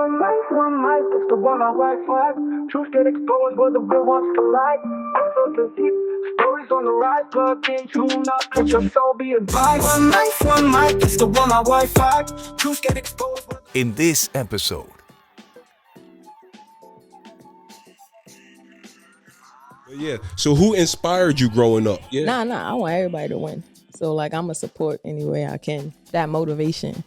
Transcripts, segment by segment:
one life, it's the one I white flag. Truth get exposed where the real wants to lie. Episodes deep, stories on the rise. Plug in, tune up, let your soul be advised. One life, it's the one I white flag. Truth get exposed. In this episode. Yeah. So who inspired you growing up? Yeah. Nah, I want everybody to win. So like I'ma support any way I can. That motivation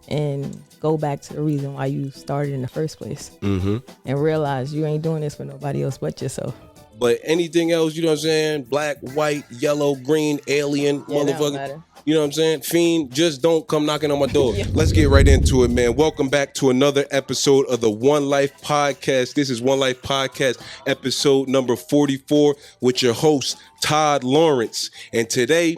and go back to the reason why you started in the first place. Mm-hmm. And realize you ain't doing this for nobody else but yourself. But anything else, you know what I'm saying? Black, white, yellow, green, alien, motherfucker. You know what I'm saying? Fiend, just don't come knocking on my door. Yeah. Let's get right into it, man. Welcome back to another episode of the One Life Podcast. This is One Life Podcast, episode number 44, with your host, Todd Lawrence. And today,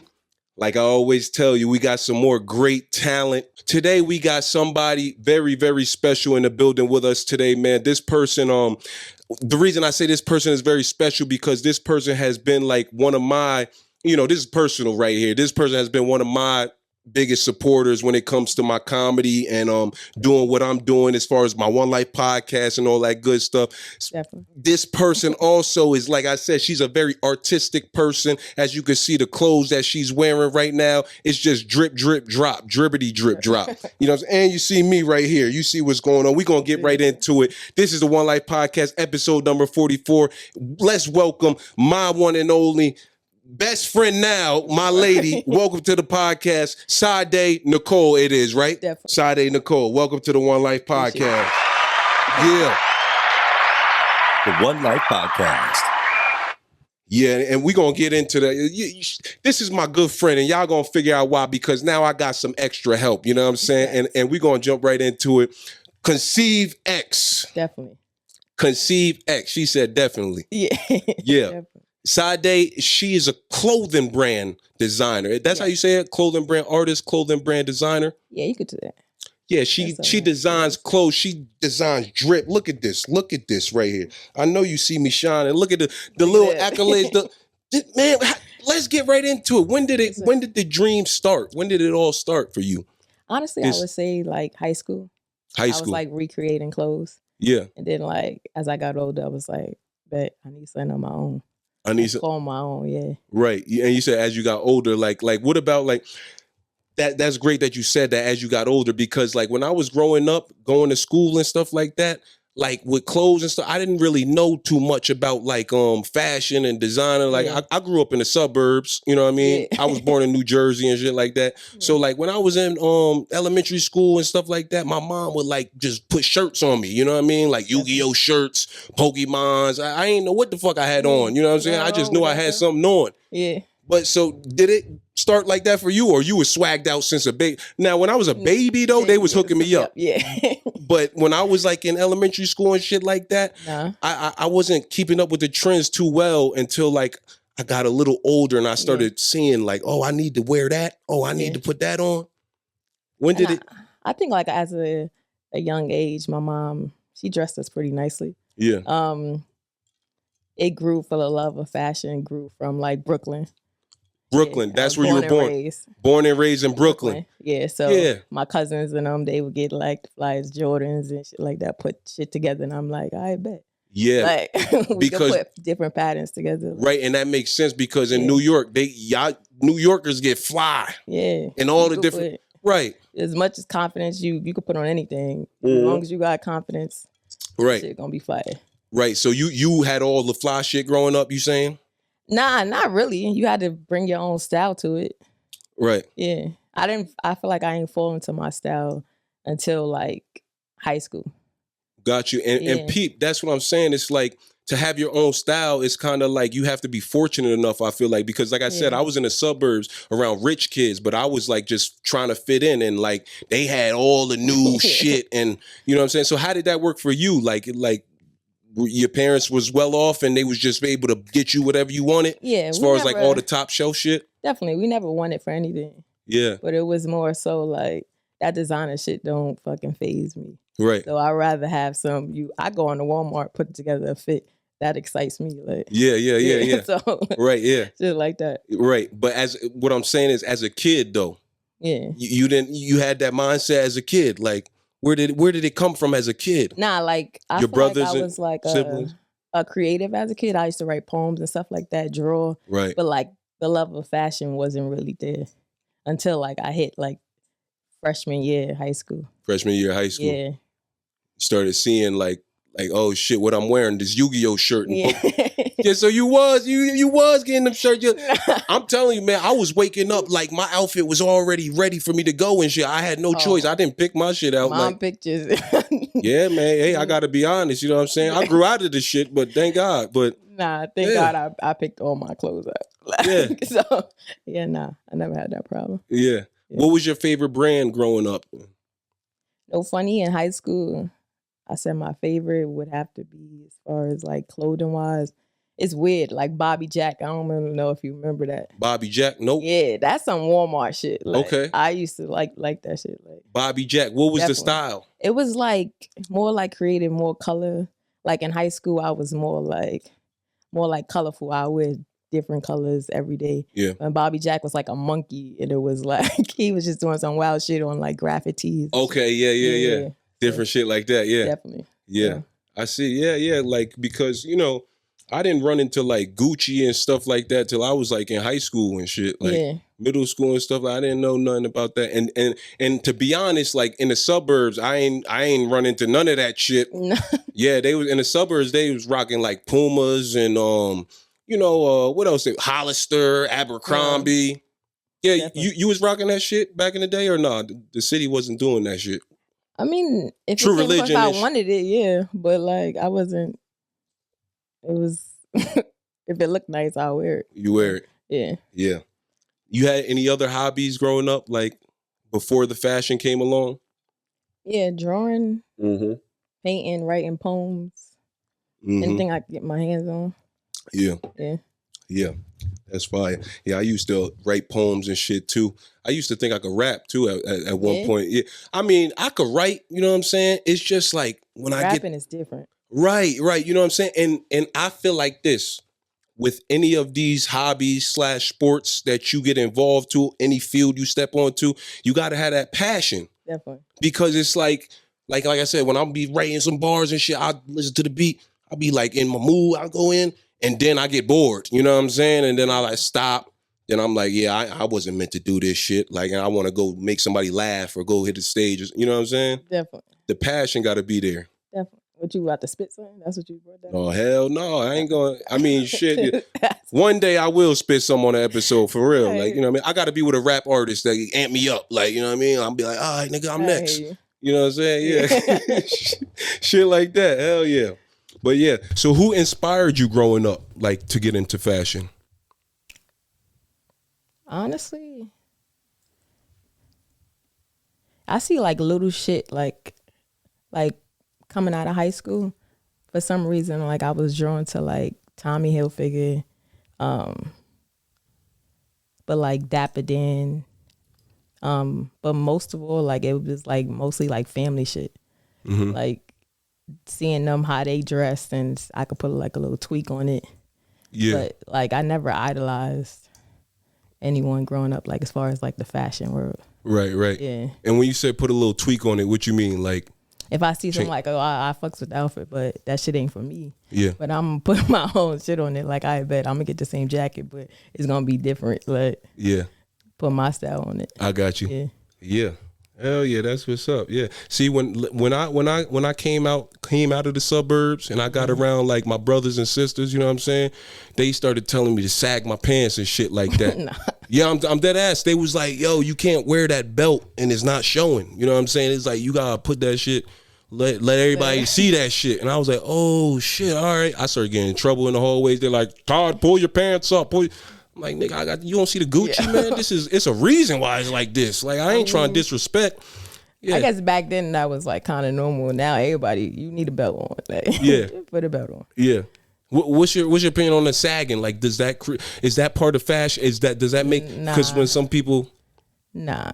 like I always tell you, we got some more great talent. Today, we got somebody very, very special in the building with us today, man. This person, the reason I say this person is very special because this person has been like one of my, this is personal right here. This person has been one of my biggest supporters when it comes to my comedy and doing what I'm doing as far as my One Life podcast and all that good stuff. Definitely. This person also is, like I said, she's a very artistic person. As you can see, the clothes that she's wearing right now, it's just drip, drip, drop, drippity, drip, drop. You know what I'm saying? And you see me right here. You see what's going on. We're going to get right into it. This is the One Life Podcast, episode number 44. Let's welcome my one and only best friend now, my lady. Welcome to the podcast, Sade Nicole. It is, right? Definitely. Sade Nicole. Welcome to the One Life Podcast. Yeah. The One Life Podcast. Yeah, and we're going to get into that. This is my good friend, and y'all going to figure out why, because now I got some extra help, you know what I'm saying? And we're going to jump right into it. CONCEIVE X. Definitely. CONCEIVE X. She said definitely. Yeah. Yeah. Definitely. Sade, she is a clothing brand designer. That's how you say it? Clothing brand artist, clothing brand designer? Yeah, you could do that. Yeah, she designs clothes. She designs drip. Look at this. Look at this right here. I know you see me shining. Look at the little accolades. Man, let's get right into it. When did the dream start? When did it all start for you? Honestly, I would say like high school. High school. I was like recreating clothes. Yeah. And then like as I got older, I was like, bet I need something on my own. I need some on my own, yeah. Right. And you said as you got older, like what about like that's great that you said that as you got older, because like when I was growing up, going to school and stuff like that, like with clothes and stuff, I didn't really know too much about like fashion and designer. Like I grew up in the suburbs, you know what I mean? Yeah. I was born in New Jersey and shit like that. Yeah. So like when I was in elementary school and stuff like that, my mom would like just put shirts on me, you know what I mean? Like Yu-Gi-Oh shirts, Pokemons. I ain't know what the fuck I had on, you know what I'm saying? I just knew I had something on. Yeah. But so did it start like that for you, or you was swagged out since a baby? Now, when I was a baby though, they was hooking me up. Yeah. But when I was like in elementary school and shit like that, I wasn't keeping up with the trends too well until like I got a little older and I started seeing like, oh, I need to wear that. Oh, I need to put that on. When did it? I think like as a young age, my mom, she dressed us pretty nicely. Yeah. It grew for the love of fashion, grew from like Brooklyn. Brooklyn, that's where you were born. Born and raised in Brooklyn. Yeah, so my cousins and they would get like the flyers, Jordans and shit like that, put shit together, and I'm like, I bet. Yeah, like we because could put different patterns together. Right, and that makes sense because in New York, New Yorkers get fly. Yeah, and all the different right. As much as confidence you could put on anything, as long as you got confidence. Right, shit gonna be fire. Right, so you had all the fly shit growing up. You saying? Nah, not really. You had to bring your own style to it. Right. Yeah. I feel like I ain't fall into my style until like high school. Got you. And peep, that's what I'm saying. It's like to have your own style is kind of like you have to be fortunate enough, I feel like, because like I said, I was in the suburbs around rich kids, but I was like just trying to fit in and like they had all the new shit and you know what I'm saying? So how did that work for you? Like your parents was well off and they was just able to get you whatever you wanted? Yeah. As far as like all the top shelf shit? Definitely. We never wanted for anything. Yeah. But it was more so like that designer shit don't fucking faze me. Right. So I'd rather have I go on to Walmart, put together a fit. That excites me. Like Yeah. So right, yeah. Shit like that. Right. But what I'm saying is as a kid though, you had that mindset as a kid. Like Where did it come from as a kid? Nah, like I Your feel like brothers I and was like siblings? a creative as a kid. I used to write poems and stuff like that, draw. Right. But like the love of fashion wasn't really there until like I hit like freshman year high school. Freshman year of high school. Yeah. Started seeing like, oh shit, what I'm wearing, this Yu-Gi-Oh shirt. And Yeah. yeah, so you was getting them shirts. I'm telling you, man, I was waking up like my outfit was already ready for me to go and shit. I had no choice. I didn't pick my shit out. Mom like pictures. Yeah, man. Hey, I gotta be honest, you know what I'm saying? I grew out of this shit, but thank God. But Nah, thank God I picked all my clothes up. Like, yeah. So yeah, nah, I never had that problem. Yeah. What was your favorite brand growing up? No, funny, in high school, I said my favorite would have to be, as far as like clothing wise, it's weird, like Bobby Jack. I don't really know if you remember that. Bobby Jack? Nope. Yeah, that's some Walmart shit. Like, Okay. I used to like that shit. Like Bobby Jack. What was the Definitely. style? It was like more like creative, more color. Like in high school, I was more like colorful. I wear different colors every day. Yeah. And Bobby Jack was like a monkey, and it was like he was just doing some wild shit on like graphic tees. Okay, yeah. Different shit like that, yeah. Definitely. Yeah. I see. Yeah. Like, because, you know, I didn't run into like Gucci and stuff like that till I was like in high school and shit. Like middle school and stuff. I didn't know nothing about that. And to be honest, like in the suburbs, I ain't run into none of that shit. No. Yeah, they was in the suburbs, they was rocking like Pumas and what else? Hollister, Abercrombie. Yeah, Definitely. you was rocking that shit back in the day or not? The city wasn't doing that shit. I mean, if True it came religion across, is- I wanted it, yeah. But like I wasn't. It was if it looked nice, I'll wear it. You wear it. Yeah. Yeah. You had any other hobbies growing up, like before the fashion came along? Yeah, drawing, Mm-hmm. painting, writing poems, Mm-hmm. anything I could get my hands on. Yeah. Yeah. Yeah. That's fire. Yeah, I used to write poems and shit too. I used to think I could rap too at one point. Yeah. I mean, I could write, you know what I'm saying? It's just like when Rapping is different. Right, you know what I'm saying? And I feel like this, with any of these hobbies / sports that you get involved to, any field you step onto, you gotta have that passion. Definitely. Because it's like I said, when I'll be writing some bars and shit, I'll listen to the beat, I'll be like in my mood, I'll go in, and then I get bored, you know what I'm saying? And then I like stop. Then I'm like, yeah, I wasn't meant to do this shit. Like, I want to go make somebody laugh or go hit the stage. You know what I'm saying? Definitely. The passion got to be there. Definitely. What you about to spit something? That's what you brought down? Oh, hell no. I ain't going. I mean, shit. One day I will spit some on the episode for real. Like, you know what I mean? I got to be with a rap artist that amp me up. Like, you know what I mean? I'll be like, all right, nigga, I'm next. You know what I'm saying? Yeah. Shit like that. Hell yeah. But yeah. So who inspired you growing up, like, to get into fashion? Honestly, I see like little shit like coming out of high school. For some reason, like I was drawn to like Tommy Hilfiger, but like Dapper Dan, but most of all, like it was like mostly like family shit. Mm-hmm. Like seeing them how they dressed, and I could put like a little tweak on it. Yeah. But like I never idolized anyone growing up, like as far as like the fashion world. Right. Yeah. And when you say put a little tweak on it, what you mean? Like, if I see something like, oh, I fucks with the outfit, but that shit ain't for me. Yeah. But I'm gonna put my own shit on it. Like I bet I'm gonna get the same jacket, but it's gonna be different. Like yeah, put my style on it. I got you. Yeah. Yeah. Hell yeah, that's what's up. Yeah. See, when I came out of the suburbs and I got around like my brothers and sisters, you know what I'm saying? They started telling me to sag my pants and shit like that. Nah. Yeah, I'm dead ass. They was like, yo, you can't wear that belt and it's not showing. You know what I'm saying? It's like you gotta put that shit, let everybody see that shit. And I was like, oh shit, all right. I started getting in trouble in the hallways. They're like, Todd, pull your pants up. I'm like, nigga, you don't see the Gucci, man? It's a reason why it's like this. Like, I ain't trying to disrespect. Yeah. I guess back then that was like kind of normal. Now everybody, you need a belt on. Like, Yeah. put a belt on. Yeah. What's your opinion on the sagging? Like, is that part of fashion? Does that make, because when some people. Nah.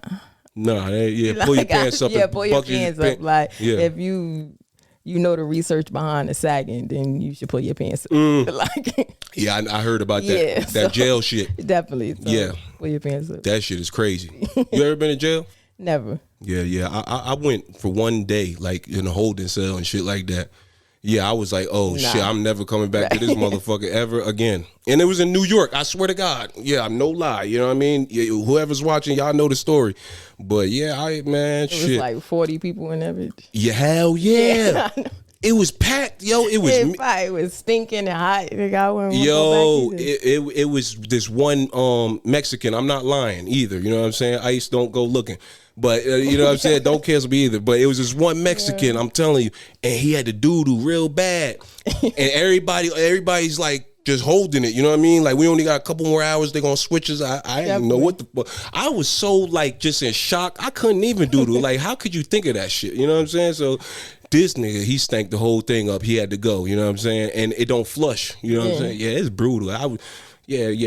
Pull your pants up. Yeah, pull your pants up. Like, yeah. if you know the research behind the sagging, then you should pull your pants up. Like, yeah, I heard about that. Yeah, That jail shit. Definitely. So Yeah. pull your pants up. That shit is crazy. You ever been in jail? Never. Yeah. I went for one day, like in a holding cell and shit like that. Yeah, I was like, oh shit, I'm never coming back to this motherfucker ever again. And it was in New York, I swear to God. Yeah, I'm no lie, you know what I mean? Whoever's watching, y'all know the story. But yeah, It shit. was like 40 people in everything. Yeah, hell yeah. It was packed, yo. It was stinking and hot. Yo, it was this one Mexican. I'm not lying either. You know what I'm saying? Ice don't go looking. But you know what I'm saying? Don't cancel me either. But it was this one Mexican, I'm telling you, and he had the doo-doo real bad. And everybody's like just holding it, you know what I mean? Like, we only got a couple more hours, they're gonna switch us. I didn't know what the fuck. I was so like just in shock. I couldn't even doo-doo. Like, how could you think of that shit? You know what I'm saying? So this nigga, he stank the whole thing up. He had to go, you know what I'm saying? And it don't flush, you know what I'm saying? Yeah, it's brutal.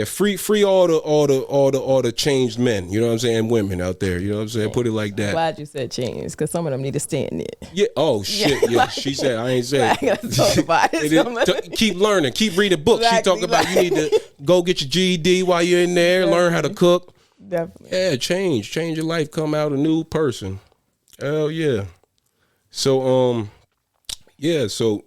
Free all the changed men, you know what I'm saying, women out there, you know what I'm saying, put it like that. I'm glad you said changed, because some of them need to stay in it. Yeah, oh shit, yeah, she said, I ain't saying. I gotta talk about it. Keep learning, keep reading books. Exactly. She talking about you need to go get your GED while you're in there, learn how to cook. Definitely. Yeah, change your life, come out a new person. Hell yeah. So so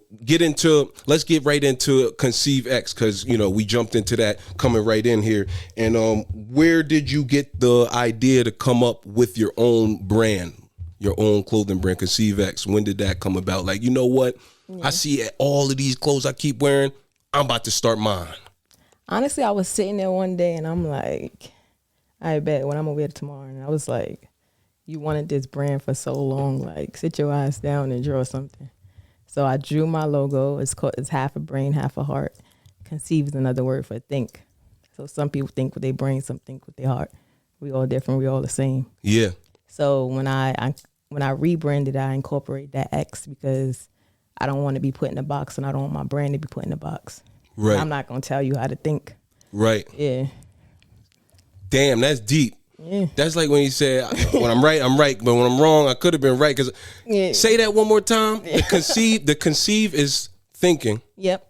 let's get right into CONCEIVE X, because you know we jumped into that coming right in here. And where did you get the idea to come up with your own brand, your own clothing brand, CONCEIVE X? When did that come about? Like, you know what? I see all of these clothes I keep wearing. I'm about to start mine. Honestly, I was sitting there one day and I'm like, I bet what I'm gonna wear tomorrow. And I was like, you wanted this brand for so long, like sit your ass down and draw something. So I drew my logo. It's half a brain, half a heart. Conceive is another word for think. So some people think with their brain, some think with their heart. We all different. We all the same. Yeah. So when I rebranded, I incorporated that X because I don't want to be put in a box, and I don't want my brand to be put in a box. Right. I'm not gonna tell you how to think. Right. Yeah. Damn, that's deep. Yeah. That's like when he said, when I'm right, I'm right. But when I'm wrong, I could have been right. Because say that one more time. The conceive is thinking. Yep.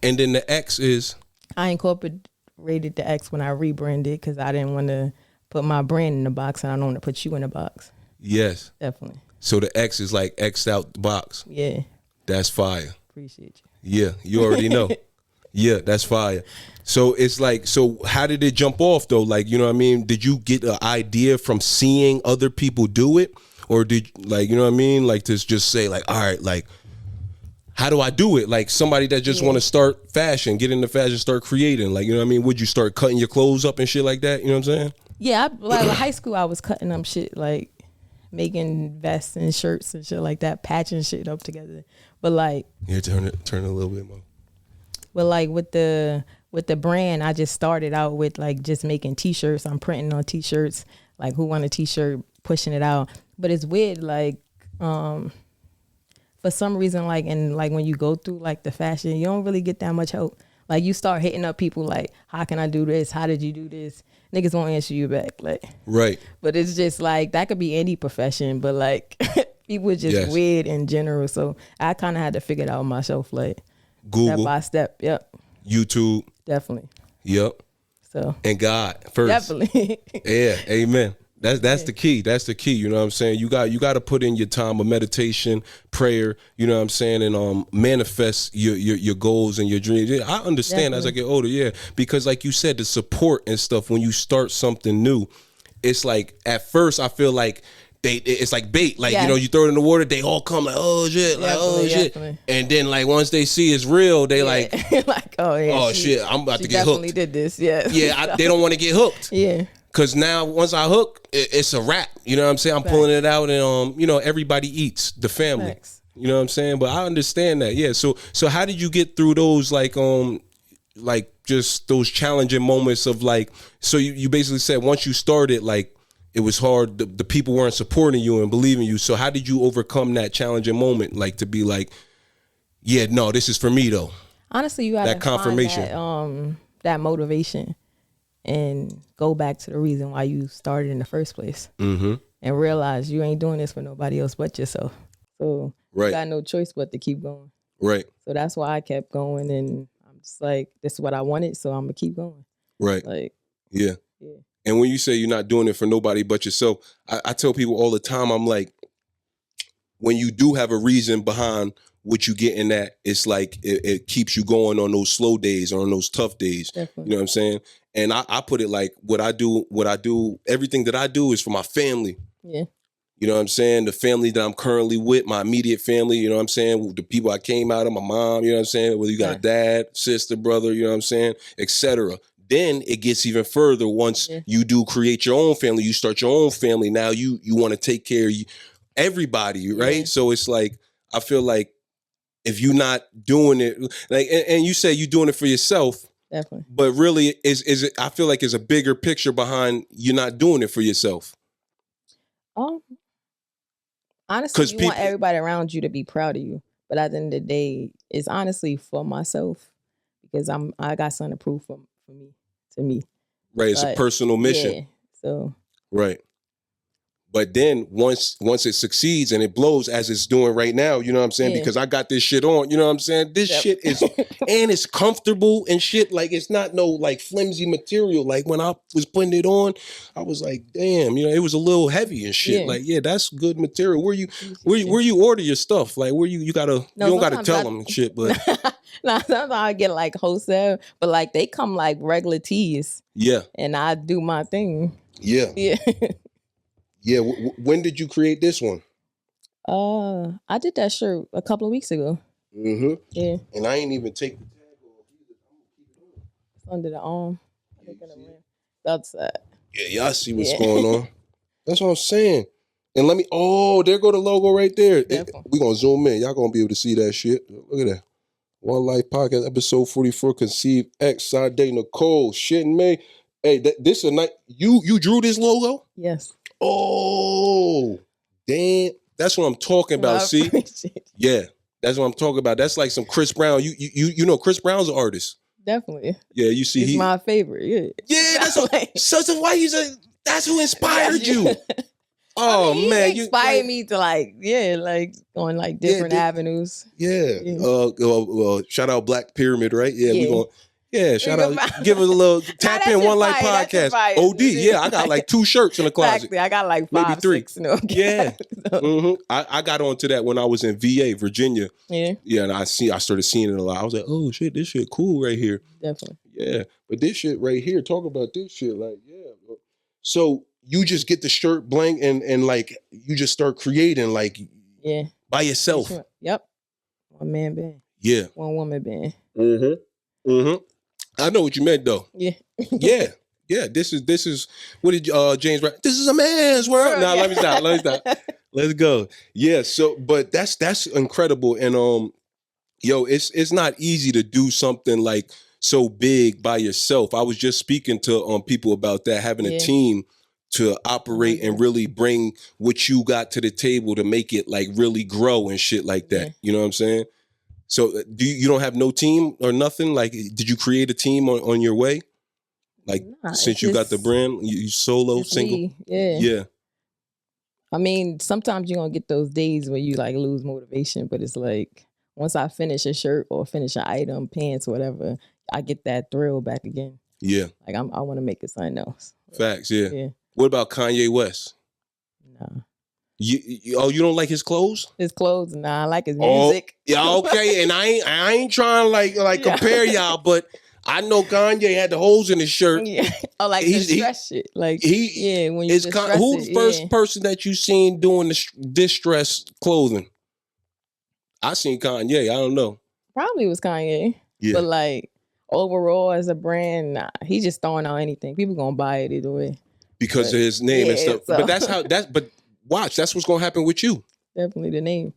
And then the X is? I incorporated the X when I rebranded because I didn't want to put my brand in the box, and I don't want to put you in a box. Yes. Definitely. So the X is like X'd out the box. Yeah. That's fire. Appreciate you. Yeah, you already know. Yeah, that's fire. So it's like, so how did it jump off though? Like, you know what I mean? Did you get an idea from seeing other people do it? Or did, like, you know what I mean? Like, to just say like, all right, like, how do I do it? Like somebody that just want to start fashion, get into fashion, start creating. Like, you know what I mean? Would you start cutting your clothes up and shit like that? You know what I'm saying? Yeah, like high school, I was cutting up shit, like making vests and shirts and shit like that, patching shit up together. But like, yeah, turn it a little bit more. But like with the brand, I just started out with like just making T-shirts. I'm printing on T-shirts, like who want a T-shirt, pushing it out. But it's weird, like for some reason, like when you go through like the fashion, you don't really get that much help. Like you start hitting up people like, how can I do this? How did you do this? Niggas won't answer you back. Like, right. But it's just like, that could be any profession, but like people are just weird in general. So I kind of had to figure it out myself, like Google. Step by step. Yep. YouTube. Definitely. Yep. So. And God first. Definitely. Yeah. Amen. That's the key. That's the key. You know what I'm saying? You got to put in your time of meditation, prayer, you know what I'm saying, and manifest your goals and your dreams. I understand as I get older, yeah. Because like you said, the support and stuff when you start something new, it's like at first I feel like it's like bait. Like, you know, you throw it in the water, they all come like, oh shit, like, oh shit. And then like once they see it's real, they like like, oh yeah. Oh shit, I'm about to get hooked. Definitely did this, yeah. Yeah, they don't want to get hooked. Yeah. Cause now once I hook, it's a wrap. You know what I'm saying? I'm pulling it out, and you know, everybody eats, the family. Facts. You know what I'm saying? But I understand that. Yeah. So how did you get through those like just those challenging moments of like, so you basically said once you started, like it was hard, the people weren't supporting you and believing you. So how did you overcome that challenging moment, like to be like, yeah, no, this is for me though? Honestly, you got that confirmation, find that motivation, and go back to the reason why you started in the first place, and realize you ain't doing this for nobody else but yourself. So you got no choice but to keep going. Right. So that's why I kept going, and I'm just like, this is what I wanted, so I'm gonna keep going. Right. Like, yeah. And when you say you're not doing it for nobody but yourself, I tell people all the time, I'm like, when you do have a reason behind what you getting at, it's like it keeps you going on those slow days or on those tough days. Definitely. You know what I'm saying? And I put it like what I do, everything that I do is for my family. Yeah. You know what I'm saying? The family that I'm currently with, my immediate family, you know what I'm saying? The people I came out of, my mom, you know what I'm saying? Whether you got a dad, sister, brother, you know what I'm saying? Etc. Then it gets even further once you do create your own family, you start your own family. Now you want to take care of everybody, right? Yeah. So it's like, I feel like if you're not doing it, like, and you say you're doing it for yourself, definitely, but really I feel like it's a bigger picture behind you not doing it for yourself. Honestly, you want everybody around you to be proud of you, but at the end of the day, it's honestly for myself because I got something to prove to me. Right, it's a personal mission. Yeah, so right. But then once it succeeds and it blows as it's doing right now, you know what I'm saying? Yeah. Because I got this shit on, you know what I'm saying? This shit is, and it's comfortable and shit. Like, it's not no like flimsy material. Like when I was putting it on, I was like, damn, you know, it was a little heavy and shit. Yeah. Like, yeah, that's good material. Where you order your stuff? Like you don't gotta tell them and shit, but. No, sometimes I get like wholesale, but like they come like regular tees. Yeah. And I do my thing. Yeah. Yeah. Yeah, when did you create this one? I did that shirt a couple of weeks ago. Mm-hmm. Yeah. And I ain't even take the tag off either. It's under the arm. That's yeah, y'all see what's going on. That's what I'm saying. And there go the logo right there. We're going to zoom in. Y'all going to be able to see that shit. Look at that. One Life Podcast, episode 44, CONCEIVE X, Sade Nicole, shit and me. Hey, this is a night. You drew this logo? Yes. Oh, damn. That's what I'm talking about, see? Yeah, that's what I'm talking about. That's like some Chris Brown. You know Chris Brown's an artist. Definitely. Yeah, you see. He's my favorite, Yeah, that's who inspired you. Oh, man. He inspired me to on like different avenues. Yeah. Shout out Black Pyramid, right? Yeah, we going. Yeah, shout out. Give us a little tap in One Life Podcast. OD. Yeah, I got like 2 shirts in the closet. Exactly. I got like 5, maybe 3. 6. No, yeah. Mm-hmm. I got onto that when I was in VA, Virginia. Yeah. Yeah, and I started seeing it a lot. I was like, oh shit, this shit cool right here. Definitely. Yeah, but this shit right here, talk about this shit, like, yeah. So you just get the shirt blank and like you just start creating like by yourself. Sure. Yep. One man band. Yeah. One woman band. Mm-hmm. Mm-hmm. I know what you meant though. Yeah. Yeah. Yeah. This is what did James write? This is a man's world. Nah, let me stop. Let's go. Yeah. So, but that's incredible. And it's not easy to do something like so big by yourself. I was just speaking to people about that, having a team to operate and really bring what you got to the table to make it like really grow and shit like that. Yeah. You know what I'm saying? So you don't have no team or nothing? Like, did you create a team on your way? Like, since you got the brand, you solo, single? Me. Yeah. Yeah. I mean, sometimes you're going to get those days where you like lose motivation, but it's like, once I finish a shirt or finish an item, pants, whatever, I get that thrill back again. Yeah. Like, I want to make it something else. Facts, yeah. What about Kanye West? Nah. You don't like his clothes? His clothes, nah. I like his music. Yeah, okay. And I ain't trying to like compare y'all, but I know Kanye had the holes in his shirt. Yeah. Oh, like the distress shit. Like when you distress who's the first person that you seen doing the distress clothing? I seen Kanye. I don't know. Probably was Kanye. Yeah. But like overall as a brand, nah, he's just throwing out anything. People gonna buy it either way. Because of his name and stuff. So. But watch, that's what's gonna happen with you. Definitely the name.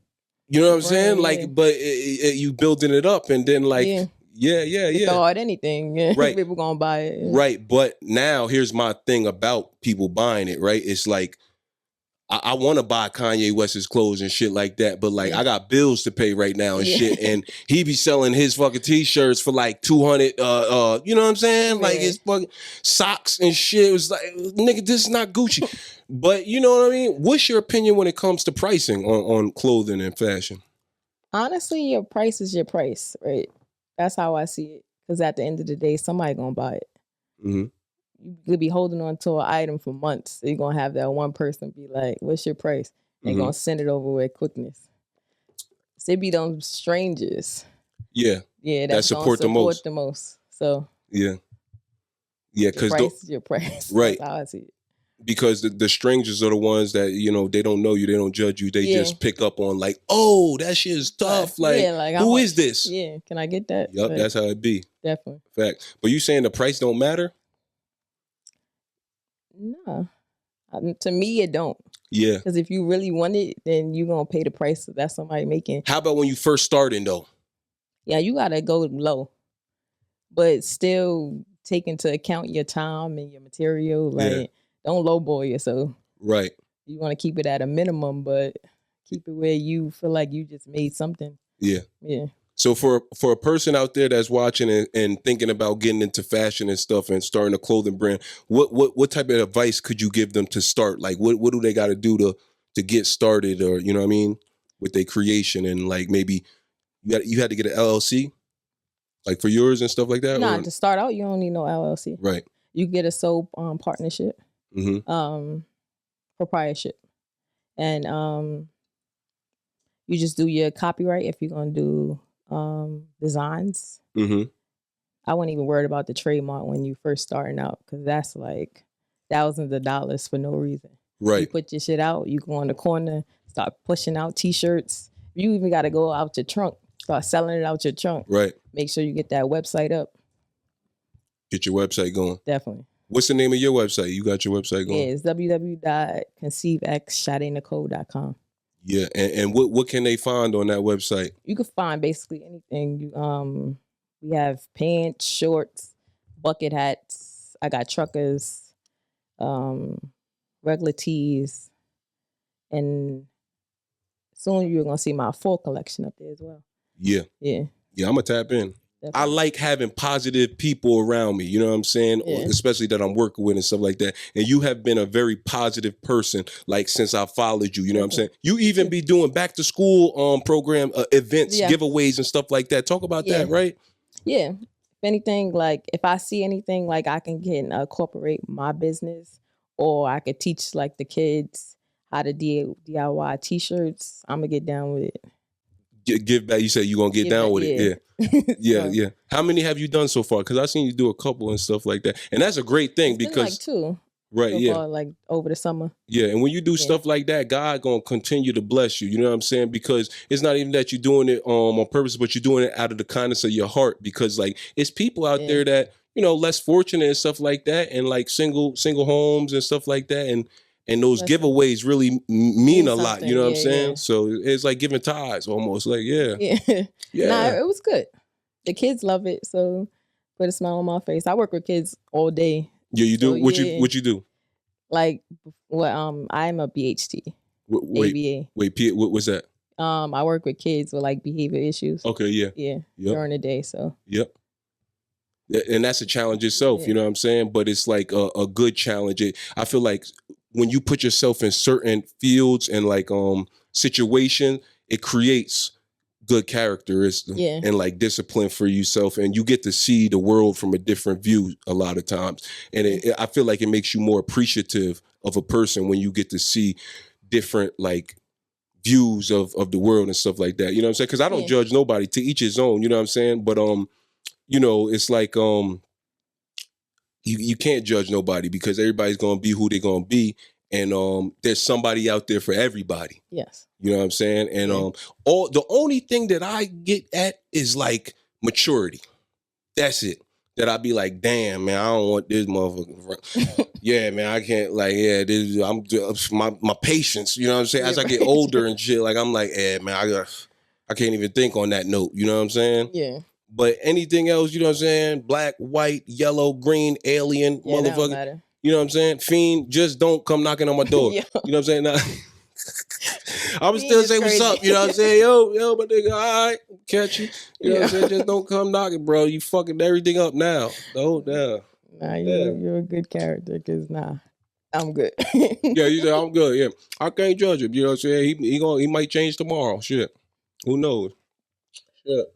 You know what I'm saying? Like, but you building it up and then like, yeah. Throw out anything. Yeah. Right. People gonna buy it. Yeah. Right. But now here's my thing about people buying it, right? It's like, I want to buy Kanye West's clothes and shit like that, but like I got bills to pay right now and shit, and he be selling his fucking t-shirts for like 200. You know what I'm saying? Like his fucking socks and shit. It was like, nigga, this is not Gucci. But you know what I mean? What's your opinion when it comes to pricing on clothing and fashion? Honestly, your price is your price, right? That's how I see it. Because at the end of the day, somebody gonna buy it. Mm-hmm. you could be holding on to an item for months. So you're gonna have that one person be like, "What's your price?" They're gonna send it over with quickness. So it be them strangers. Yeah. Yeah, that support the most. So yeah, because your price is your price. Right. That's how I see it. Because the strangers are the ones that, you know, they don't know you, they don't judge you, they just pick up on like, oh, that shit is tough. Like, who is this? Yeah, can I get that? Yup, that's how it be. Definitely. Fact. But you saying the price don't matter? No. To me, it don't. Yeah. Because if you really want it, then you're going to pay the price that somebody making. How about when you first starting though? Yeah, you got to go low. But still take into account your time and your material. Like, don't lowball yourself. Right. You want to keep it at a minimum, but keep it where you feel like you just made something. Yeah. Yeah. So for a person out there that's watching and thinking about getting into fashion and stuff and starting a clothing brand, what type of advice could you give them to start? Like, what do they got to do to get started, or, you know what I mean, with their creation? And like, maybe you had to get an LLC, like for yours and stuff like that? Nah, to start out, you don't need no LLC. Right. You get a sole partnership, proprietorship. And you just do your copyright if you're going to do designs. I wasn't even worried about the trademark when you first starting out, because that's like thousands of dollars for no reason. Right. You put your shit out, you go on the corner, start pushing out t-shirts. You even got to go out your trunk, start selling it out your trunk. Right. Make sure you get that website up. Get your website going. Definitely. What's the name of your website? You got your website going? Yeah, it's www.conceivexsadenecole.com. Yeah, and what can they find on that website? You can find basically anything. You we have pants, shorts, bucket hats. I got truckers, regular tees, and soon you're gonna see my full collection up there as well. Yeah. Yeah. Yeah, I'm gonna tap in. Definitely. I like having positive people around me, you know what I'm saying? Yeah. Especially that I'm working with and stuff like that. And you have been a very positive person, like, since I followed you, you know what I'm saying? You even be doing back to school program events, giveaways and stuff like that. Talk about that, right? Yeah. If anything, like, if I see anything, like, I can get incorporate my business, or I could teach like the kids how to DIY t-shirts, I'm gonna get down with it. Give back. You said you're gonna get down with it. Yeah. Yeah. How many have you done so far? Because I've seen you do a couple and stuff like that. And that's a great thing, because like 2. Right, so yeah. far, like over the summer. Yeah, and when you do stuff like that, God gonna continue to bless you. You know what I'm saying? Because it's not even that you're doing it on purpose, but you're doing it out of the kindness of your heart. Because like, it's people out there that, you know, less fortunate and stuff like that, and like single homes and stuff like that, and those giveaways really mean a lot. You know what I'm saying? So it's like giving tithes almost. Like yeah. Nah, it was good. The kids love it, so put a smile on my face. I work with kids all day. Yeah, you do. So, what you do? Like, I'm a BHT. ABA. Wait, what was that? I work with kids with like behavior issues. Okay, yeah. Yeah. During the day, so. Yep. And that's a challenge itself, you know what I'm saying? But it's like a good challenge. I feel like when you put yourself in certain fields and like situation, it creates good character and like discipline for yourself, and you get to see the world from a different view a lot of times. And I feel like it makes you more appreciative of a person when you get to see different like views of the world and stuff like that. You know what I'm saying? Because I don't judge nobody, to each his own. You know what I'm saying? But you know, it's like you can't judge nobody, because everybody's gonna be who they're gonna be. And there's somebody out there for everybody. Yes. You know what I'm saying? And the only thing that I get at is like maturity. That's it. That I'd be like, damn, man, I don't want this motherfucker. Yeah, man, I can't, like, this, I'm my patience, you know what I'm saying? As I get older and shit, like, I'm like, man, I can't even think on that note, you know what I'm saying? Yeah. But anything else, you know what I'm saying? Black, white, yellow, green, alien, motherfucker. You know what I'm saying? Fiend, just don't come knocking on my door. You know what I'm saying? Now, I would still say what's up. You know what I'm saying? Yo, my nigga, all right, catch you. You know what I'm saying? Just don't come knocking, bro. You fucking everything up now. Hold down. Nah, you're a good character, because I'm good. Yeah, you say I'm good. Yeah, I can't judge him. You know what I'm saying? He might change tomorrow. Shit, who knows? Shit.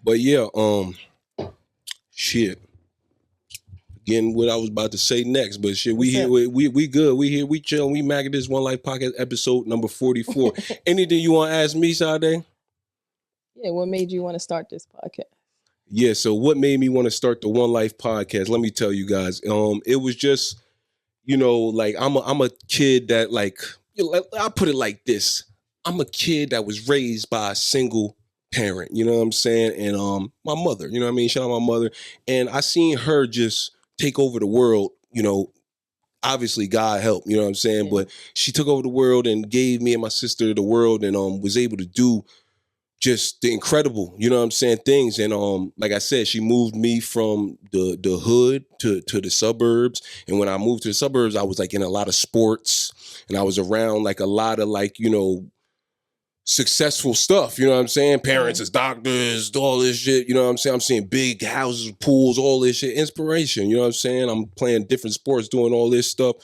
But yeah, shit. getting what I was about to say next. But shit, we here, we good. We here, we chill. We mag this One Life Podcast episode number 44. Anything you want to ask me, Sade? Yeah, what made you want to start this podcast? Yeah, so what made me want to start the One Life Podcast? Let me tell you guys. It was just, like I'm a kid that like, I'll put it like this. I'm a kid that was raised by a single parent, you know what I'm saying? And my mother, you know what I mean? Shout out my mother. And I seen her just take over the world, obviously God helped, you know what I'm saying? Yeah. But she took over the world and gave me and my sister the world and was able to do just the incredible, you know what I'm saying, things. And like I said, she moved me from the hood to the suburbs. And when I moved to the suburbs, I was like in a lot of sports and I was around like a lot of like, successful stuff, you know what I'm saying? Parents as doctors, all this shit, you know what I'm saying? I'm seeing big houses, pools, all this shit, inspiration, you know what I'm saying? I'm playing different sports, doing all this stuff,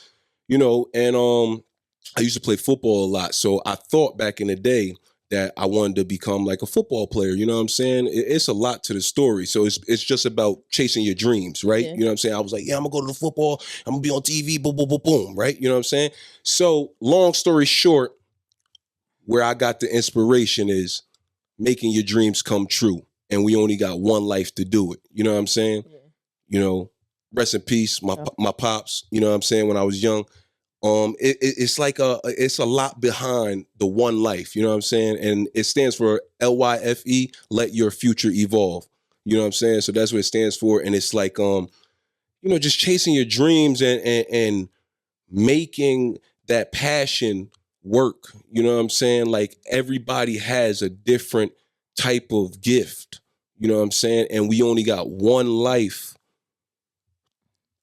and I used to play football a lot. So I thought back in the day that I wanted to become like a football player, you know what I'm saying? It's a lot to the story. So it's just about chasing your dreams, right? Yeah. You know what I'm saying? I was like, yeah, I'm gonna go to the football, I'm gonna be on TV, boom, boom, boom, boom, right? You know what I'm saying? So long story short, where I got the inspiration is making your dreams come true. And we only got one life to do it. You know what I'm saying? Yeah. Rest in peace, my pops, you know what I'm saying, when I was young. It's like it's a lot behind the one life, you know what I'm saying? And it stands for LYFE, let your future evolve. You know what I'm saying? So that's what it stands for. And it's like, just chasing your dreams and making that passion work. You know what I'm saying? Like everybody has a different type of gift. You know what I'm saying? And we only got one life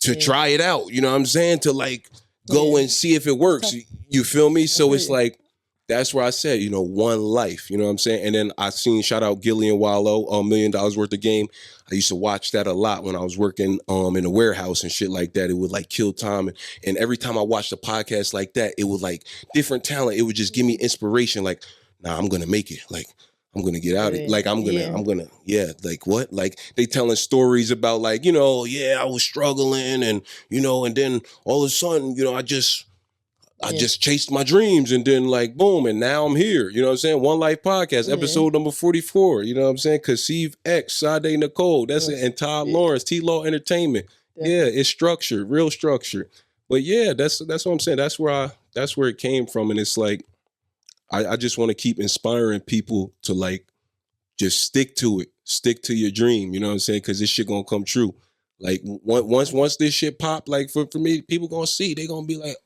to try it out. You know what I'm saying? To like go and see if it works. You feel me? So it's like, that's where I said, one life. You know what I'm saying? And then I seen, shout out Gillian Wallow, $1 million worth of game. I used to watch that a lot when I was working in a warehouse and shit like that. It would like kill time. And every time I watched a podcast like that, it would like different talent. It would just give me inspiration. Like, nah, I'm going to make it. Like, I'm going to get out of it. Like, I'm going to, like what? Like they telling stories about like, I was struggling and, and then all of a sudden, I just chased my dreams and then like, boom, and now I'm here. You know what I'm saying? One Life Podcast, episode number 44. You know what I'm saying? CONCEIVE X, Sade Nicole. That's it. And Todd Lawrence, T-Law Entertainment. Yeah, it's structured, real structured. But yeah, that's what I'm saying. That's where it came from. And it's like, I just want to keep inspiring people to like, just stick to it. Stick to your dream. You know what I'm saying? Because this shit gonna come true. Like once this shit pop, like for me, people gonna see. They gonna be like,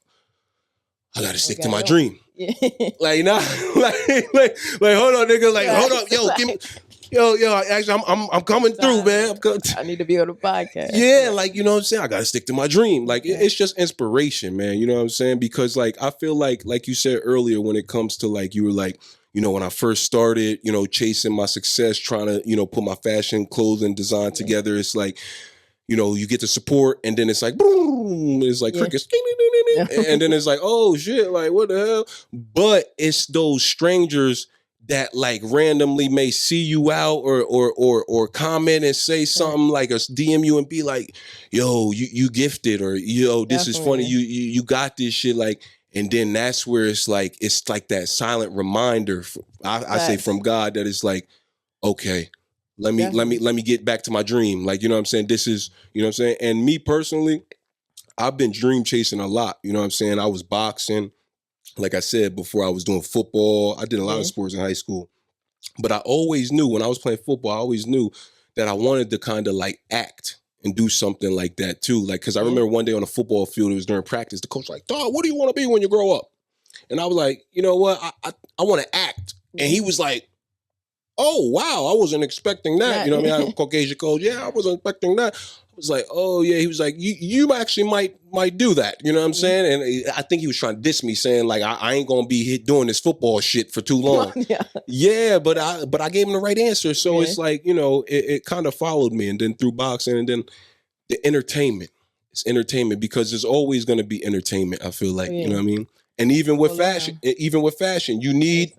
I gotta stick to my dream. Yeah. Like, nah, like, hold on, nigga. Like, hold up, yo, give me, yo. Actually, I'm coming through, man. I need to be on the podcast. Yeah, like, you know what I'm saying. I gotta stick to my dream. Like, it's just inspiration, man. You know what I'm saying? Because, like, I feel like you said earlier, when it comes to like, you were like, when I first started, chasing my success, trying to, put my fashion, clothing, design together. It's like, you get the support, and then it's like, boom, it's like crickets, and then it's like, oh shit, like what the hell? But it's those strangers that like randomly may see you out or comment and say something like, or DM you and be like, yo, you gifted, or this is funny, you got this shit, like. And then that's where it's like that silent reminder, I say from God, that it's like, okay, let me get back to my dream. Like, you know what I'm saying? This is, you know what I'm saying? And me personally, I've been dream chasing a lot. You know what I'm saying? I was boxing. Like I said before, I was doing football. I did a lot of sports in high school. But I always knew when I was playing football, I always knew that I wanted to kind of like act and do something like that too. Like, cause I remember one day on the football field, it was during practice, the coach was like, Todd, what do you want to be when you grow up? And I was like, you know what? I want to act. And he was like, oh, wow, I wasn't expecting that. You know what I mean? I have a Caucasian coach. Yeah, I wasn't expecting that. I was like, oh yeah. He was like, you actually might do that. You know what I'm saying? And I think he was trying to diss me, saying like, I ain't gonna be doing this football shit for too long. Yeah, but I gave him the right answer. So it's like, it kind of followed me. And then through boxing, and then the entertainment. It's entertainment, because there's always gonna be entertainment, I feel like, you know what I mean? And even with fashion, you need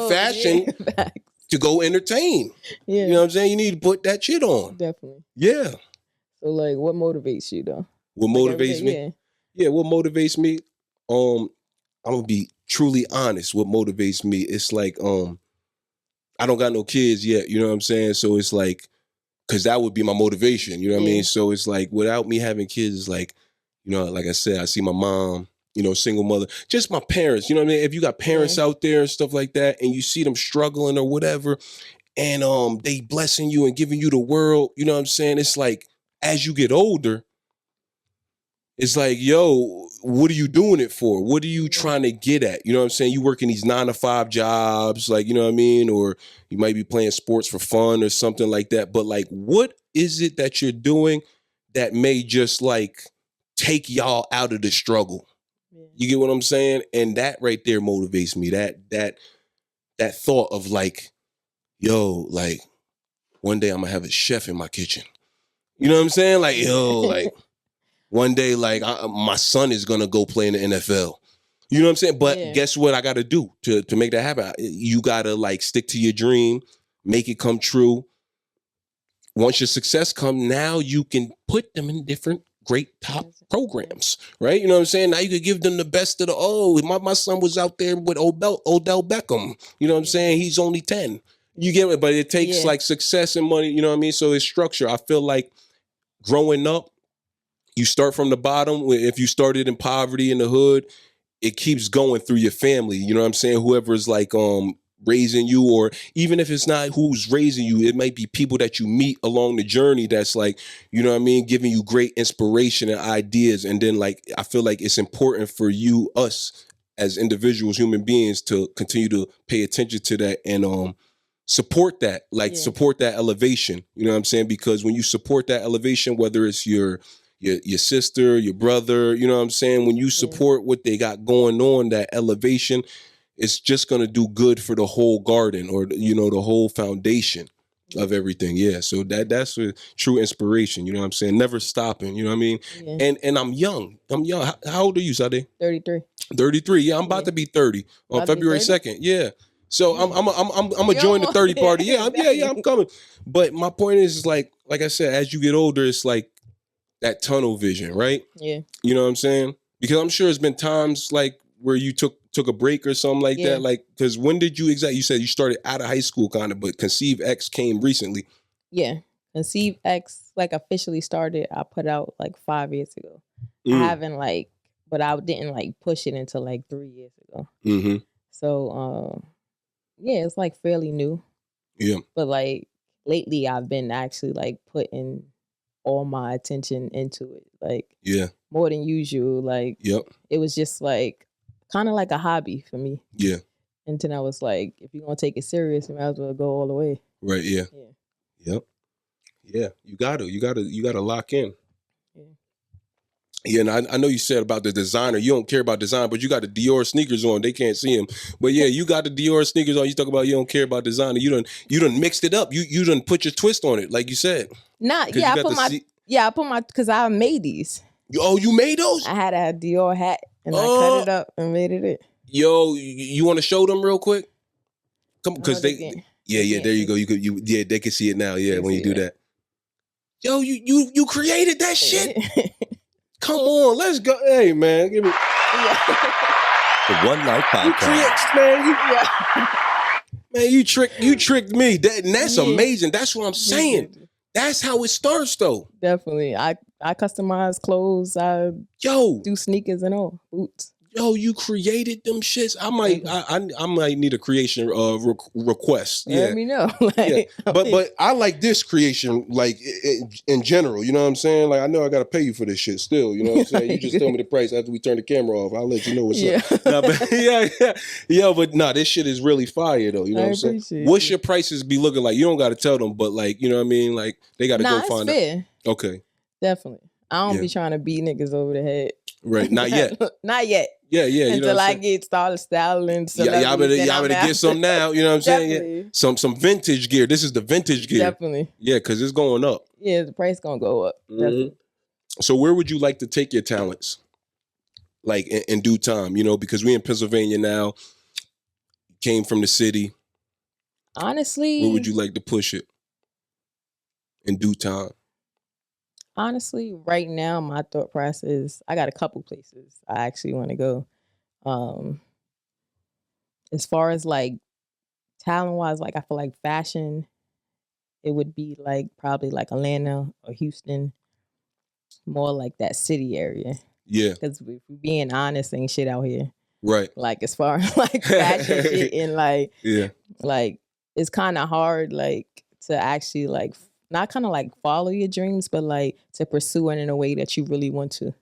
fashion to go entertain. You know what I'm saying? You need to put that shit on. Definitely. Yeah. So like, what motivates you though? What motivates me? Yeah, what motivates me? I'm gonna be truly honest. What motivates me? It's like I don't got no kids yet. You know what I'm saying? So it's like, because that would be my motivation. You know what I mean? So it's like, without me having kids, it's like, you know, like I said, I see my mom, you know, single mother, just my parents. You know what I mean? If you got parents out there and stuff like that, and you see them struggling or whatever, and they blessing you and giving you the world, you know what I'm saying? It's like, as you get older, it's like, yo, what are you doing it for? What are you trying to get at? You know what I'm saying? You working these 9-to-5 jobs, like, you know what I mean? Or you might be playing sports for fun or something like that. But like, what is it that you're doing that may just like take y'all out of the struggle? You get what I'm saying? And that right there motivates me. That thought of like, yo, like one day I'm gonna have a chef in my kitchen. You know what I'm saying? Like, yo, like one day, like my son is gonna go play in the NFL. You know what I'm saying? But guess what I gotta do to make that happen? You gotta like stick to your dream, make it come true. Once your success comes, now you can put them in different great top programs, right? You know what I'm saying? Now you could give them the best of the, my son was out there with Odell Beckham. You know what I'm saying? He's only 10. You get it? But it takes like success and money, you know what I mean? So it's structure. I feel like growing up, you start from the bottom. If you started in poverty in the hood, it keeps going through your family. You know what I'm saying? Whoever's like raising you, or even if it's not who's raising you, it might be people that you meet along the journey that's like, you know what I mean, giving you great inspiration and ideas. And then like, I feel like it's important for us as individuals, human beings, to continue to pay attention to that and support that, support that elevation. You know what I'm saying? Because when you support that elevation, whether it's your sister, your brother, you know what I'm saying? When you support what they got going on, that elevation, it's just going to do good for the whole garden, or, you know, the whole foundation of everything. Yeah. So that's a true inspiration. You know what I'm saying? Never stopping. You know what I mean? Yeah. And I'm young. How old are you, Sade? 33. 33. Yeah. I'm about to be 30 on February 2nd. Yeah. So I'm gonna join the 30 party. Yeah. I'm coming. But my point is like I said, as you get older, it's like that tunnel vision, right? Yeah. You know what I'm saying? Because I'm sure it's been times like where you took a break or something like that. Like, because when did you you said you started out of high school kind of, but CONCEIVE X came recently. Yeah. CONCEIVE X like officially started, I put out like 5 years ago. I haven't but I didn't like push it until like 3 years ago. Mm-hmm. So, it's like fairly new. Yeah. But like lately I've been actually like putting all my attention into it. Like, more than usual. Like, it was just like, kind of like a hobby for me. Yeah. And then I was like, if you're going to take it serious, you might as well go all the way. Right, yeah. Yep. Yeah, you gotta lock in. Yeah, and I know you said about the designer, you don't care about design, but you got the Dior sneakers on. They can't see them. But yeah, you got the Dior sneakers on. You talk about you don't care about designer. You done mixed it up. You done put your twist on it, like you said. I put my, because I made these. You made those? I had a Dior hat. And I cut it up and made it. Yo, you want to show them real quick? Come, because there you go. They can see it now. Yeah, when you do that. Yo, you created that shit. Come on, let's go. Hey man, give me the One Life Podcast. Man, you tricked me. That's amazing. That's what I'm saying. That's how it starts, though. Definitely. I customize clothes. I do sneakers and all, boots. Yo, you created them shits. I might need a creation request. Yeah. Let me know. But I like this creation, like in general. You know what I'm saying? Like, I know I gotta pay you for this shit still. You know what I'm saying? You just tell me the price after we turn the camera off. I'll let you know what's up. Nah, but this shit is really fire though. You know what I'm saying? What's your prices be looking like? You don't gotta tell them, but like, you know what I mean? Like, they gotta go find it. Okay. Definitely. I don't be trying to beat niggas over the head. Right. Not yet. Not yet. Yeah. Until I get started styling. Y'all better get some now. You know what I'm saying? Yeah. Some vintage gear. This is the vintage gear. Definitely. Yeah, because it's going up. Yeah, the price gonna go up. Mm-hmm. So where would you like to take your talents? Like in due time, you know, because we in Pennsylvania now. Came from the city. Honestly. Where would you like to push it in due time? Honestly, right now, my thought process, I got a couple places I actually want to go. As far as like talent wise, like I feel like fashion, it would be like probably like Atlanta or Houston, more like that city area. Yeah. Because if we're being honest, ain't shit out here. Right. Like as far as like fashion shit and like, yeah, like it's kind of hard like to actually like not kind of like follow your dreams, but like to pursue it in a way that you really want to.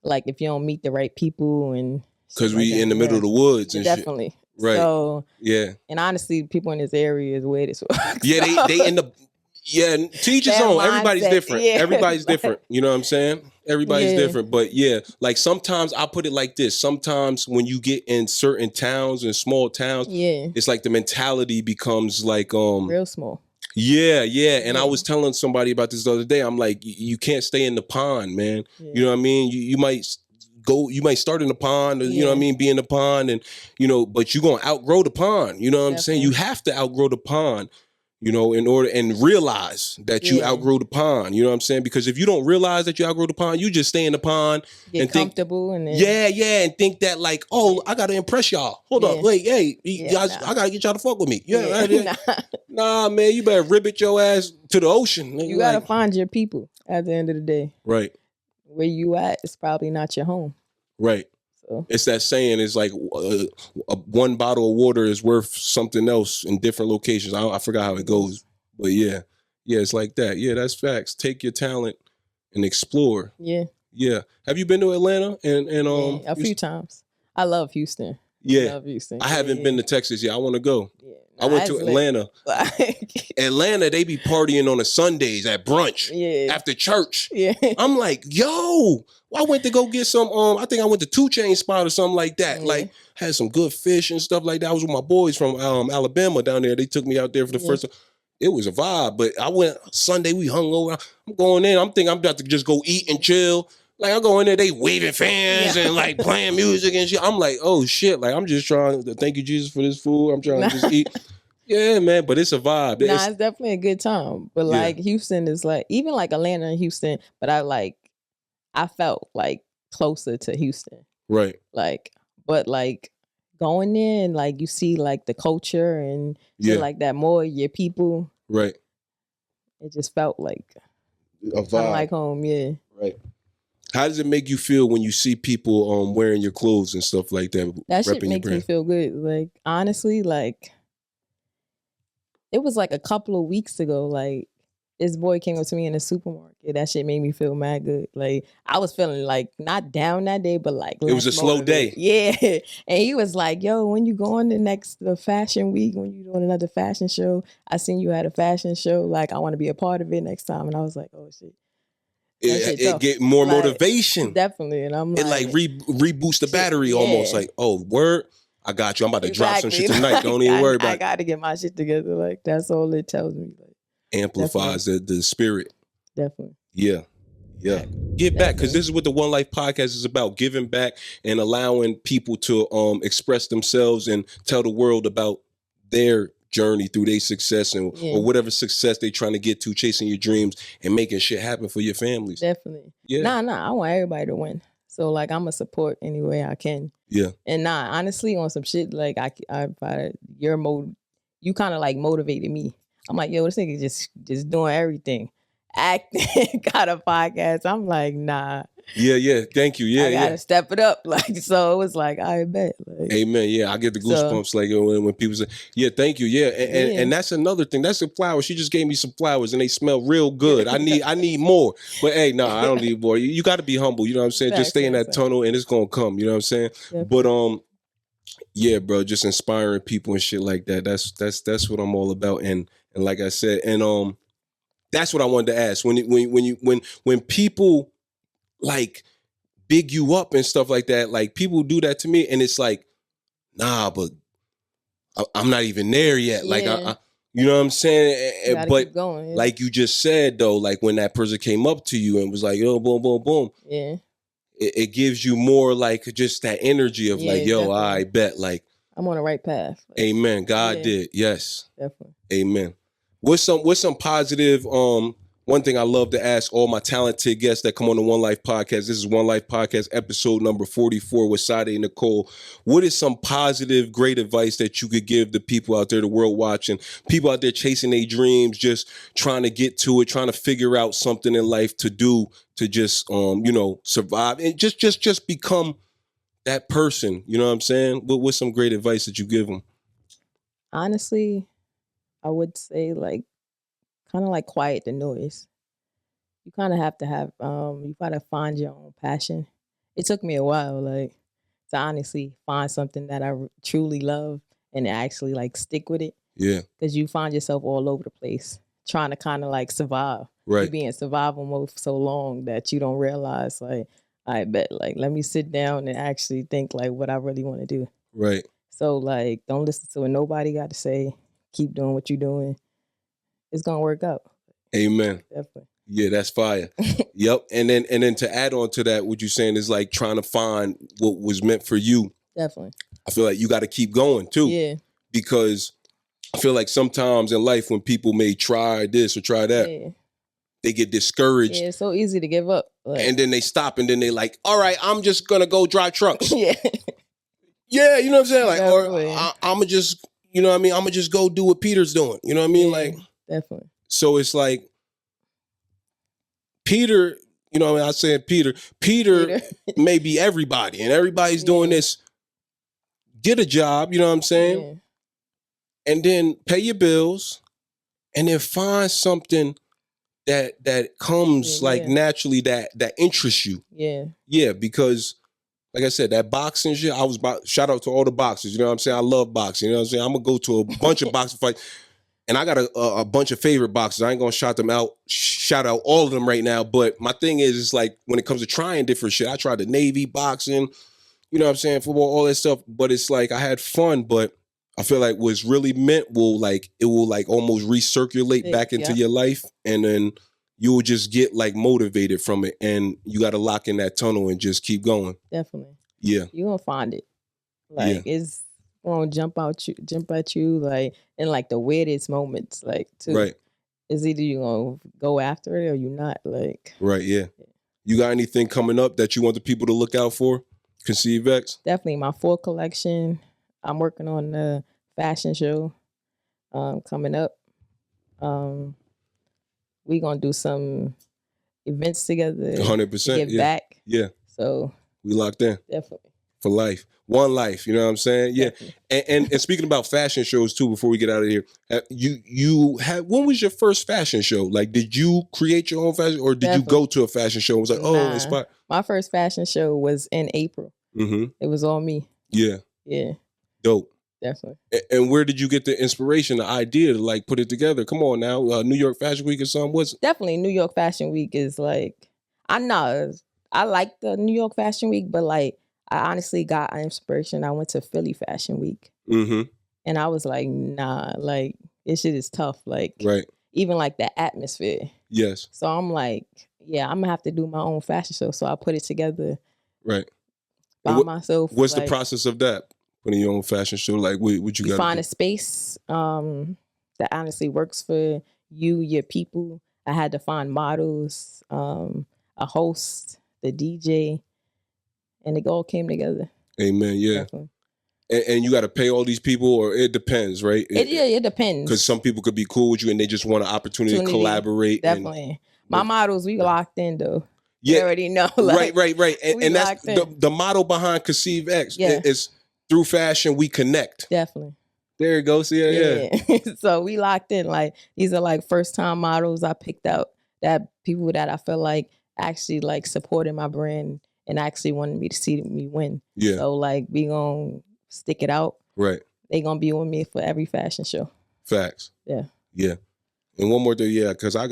Like if you don't meet the right people and because like we that, in the middle of the woods and definitely. shit. Right. So yeah, and honestly, people in this area is weird as fuck. yeah. So, They end up. Yeah, teach his That own. Everybody's mindset, different. yeah. Everybody's different. You know what I'm saying? Everybody's Yeah. different. But yeah, like sometimes I put it like this. Sometimes when you get in certain towns and small towns, yeah, it's like the mentality becomes like real small. Yeah. And I Yeah. was telling somebody about this the other day. I'm like, you can't stay in the pond, man. Yeah. You know what I mean? You might start in the pond, or, you know what I Yeah. mean, be in the pond, and but you're gonna outgrow the pond. You know what I'm saying? You have to outgrow the pond, in order and realize that you Yeah. outgrow the pond. You know what I'm saying? Because if you don't realize that you outgrow the pond, you just stay in the pond Get and think, comfortable and then and think that like, oh, I gotta impress y'all. Hold up, Yeah. wait, hey, Yeah, guys, nah. I gotta get y'all to fuck with me. Yeah, right, yeah. Nah, man, you better ribbit your ass to the ocean. You gotta find your people at the end of the day. right, Where you at is probably not your home. right. So It's that saying. It's like one bottle of water is worth something else in different locations. I forgot how it goes, but yeah, it's like that. Yeah, that's facts. Take your talent and explore. yeah, Yeah. Have you been to Atlanta and yeah, a few times. I love Houston. Yeah. Love Houston. I haven't been to Texas yet. I want to go. Yeah. I went to it's Atlanta. Like, Atlanta, they be partying on a Sundays at brunch yeah, after church. yeah. I'm like, yo, I went to go get some, I think I went to 2 Chainz spot or something like that. Yeah. Like, had some good fish and stuff like that. I was with my boys from Alabama down there. They took me out there for the first time. It was a vibe, but I went Sunday, we hung over. I'm going in, I'm thinking I'm about to just go eat and chill. Like, I go in there, they waving fans and like playing music and shit. I'm like, oh shit, like I'm just trying to thank you, Jesus, for this food. I'm trying to just eat. Yeah, man, but it's a vibe. Nah, it's definitely a good time. But like Houston is like, even like Atlanta and Houston, but I felt like closer to Houston. Right. Like, but like going there and like you see like the culture and shit like that, more your people. Right. It just felt like a vibe. Kind of like home, yeah. Right. How does it make you feel when you see people wearing your clothes and stuff like that? That shit makes me feel good. Like honestly, like it was like a couple of weeks ago, like this boy came up to me in the supermarket. That shit made me feel mad good. Like I was feeling like not down that day, but like it was a slow day. Yeah. And he was like, yo, when you go on the fashion week, when you doing another fashion show, I seen you at a fashion show. Like I want to be a part of it next time. And I was like, oh shit. It get more like, motivation. Definitely. And I'm it like reboosts the battery almost. Like, oh, word. I got you. I'm about to drop some shit tonight. Don't even worry about it. I got to get my shit together. Like that's all it tells me. Like, amplifies the spirit. Definitely. Yeah. Give back, because this is what the One Life podcast is about: giving back and allowing people to express themselves and tell the world about their journey through their success and or whatever success they're trying to get to, chasing your dreams and making shit happen for your families. Definitely. Yeah. Nah. I want everybody to win. So like I'm a support any way I can. Yeah. And honestly, on some shit like you kind of like motivated me. I'm like, yo, this nigga just doing everything. Acting, got a podcast. I'm like, nah. Yeah. Thank you. Yeah, I gotta step it up. Like, so it was like, I bet. Like, amen. Yeah, I get the goosebumps like when people say, yeah, thank you. Yeah. And that's another thing. That's a flower. She just gave me some flowers and they smell real good. I need more. But hey, I don't need more. You got to be humble. You know what I'm saying? Just stay in that tunnel and it's gonna come. You know what I'm saying? Definitely. But yeah, bro, just inspiring people and shit like that. That's what I'm all about. And like I said, and that's what I wanted to ask. When people like big you up and stuff like that, like people do that to me, and it's like, nah, but I'm not even there yet. Yeah. Like I you know what I'm saying? But going, like you just said though, like when that person came up to you and was like, oh, boom, boom, boom. Yeah. It gives you more like just that energy of like, yo, definitely. I bet like I'm on the right path. Like, amen. God did. Yes. Definitely. Amen. What's some positive one thing I love to ask all my talented guests that come on the One Life Podcast. This is One Life Podcast episode number 44 with Sade Nicole. What is some positive, great advice that you could give the people out there, the world watching, people out there chasing their dreams, just trying to get to it, trying to figure out something in life to do to just, survive and just become that person. You know what I'm saying? What's some great advice that you give them? Honestly, I would say kind of like quiet the noise. You kind of have to have, you gotta find your own passion. It took me a while, to honestly find something that I truly love and actually stick with it. Yeah. Because you find yourself all over the place trying to kind of survive. Right. You be in survival mode for so long that you don't realize, I bet, let me sit down and actually think what I really want to do. Right. So don't listen to what nobody got to say. Keep doing what you're doing. It's gonna work out. Amen. Definitely. Yeah, that's fire. Yep. And then to add on to that, what you're saying is trying to find what was meant for you. Definitely. I feel like you got to keep going too. Yeah. Because I feel like sometimes in life when people may try this or try that, they get discouraged. Yeah, it's so easy to give up. And then they stop and then they all right, I'm just gonna go drive trucks. Yeah. Yeah, you know what I'm saying? Definitely. Or I'ma just, you know what I mean? I'ma just go do what Peter's doing. You know what I mean? Yeah, definitely. So it's Peter, you know what I mean? I said Peter may be everybody and everybody's doing this. Get a job, you know what I'm saying? Yeah. And then pay your bills and then find something that comes naturally that interests you. Yeah. Yeah, because like I said, that boxing shit, shout out to all the boxers, you know what I'm saying? I love boxing, you know what I'm saying? I'm gonna go to a bunch of boxing fights. And I got a bunch of favorite boxers. I ain't gonna shout out all of them right now. But my thing is when it comes to trying different shit, I tried the Navy, boxing, you know what I'm saying, football, all that stuff. But it's I had fun, but I feel what's really meant will it will almost recirculate back into your life, and then you will just get motivated from it, and you got to lock in that tunnel and just keep going. Definitely. Yeah. You're gonna find it. It's gonna jump at you in the weirdest moments, too. Right. It's either you gonna go after it or you not. Right, yeah. You got anything coming up that you want the people to look out for? CONCEIVE X? Definitely my fall collection. I'm working on the fashion show coming up. We gonna do some events together. 100%. Give back. Yeah. So we locked in. Definitely. For life. One life, you know what I'm saying? Yeah. And speaking about fashion shows too, before we get out of here, when was your first fashion show? Did you create your own fashion or did you go to a fashion show and was inspired? My first fashion show was in April. Mm-hmm. It was all me. Yeah. Yeah. Dope. Definitely. And where did you get the inspiration, the idea to put it together? Come on now, New York Fashion Week or something? What's definitely New York Fashion Week is I know I like the New York Fashion Week, but I honestly got inspiration. I went to Philly Fashion Week, and I was nah, this shit is tough. Right. Even the atmosphere. Yes. So I'm yeah, I'm gonna have to do my own fashion show. So I put it together. Right. By myself. What's the process of that? Putting your own fashion show, what you got? Find a space that honestly works for you, your people. I had to find models, a host, the DJ, and it all came together. Amen. Yeah. And you got to pay all these people, or it depends, right? It depends. Because some people could be cool with you and they just want an opportunity to collaborate. Definitely. My models, we locked in though. Yeah. You already know. Right. And that's the motto behind CONCEIVE X. Yeah. It's through fashion, we connect. Definitely. There you go. See, yeah. So we locked in. These are first time models I picked out, that people that I felt actually supported my brand and actually wanted me to see me win. Yeah. So we gonna stick it out. Right. They gonna be with me for every fashion show. Facts. Yeah. Yeah. And one more thing, because I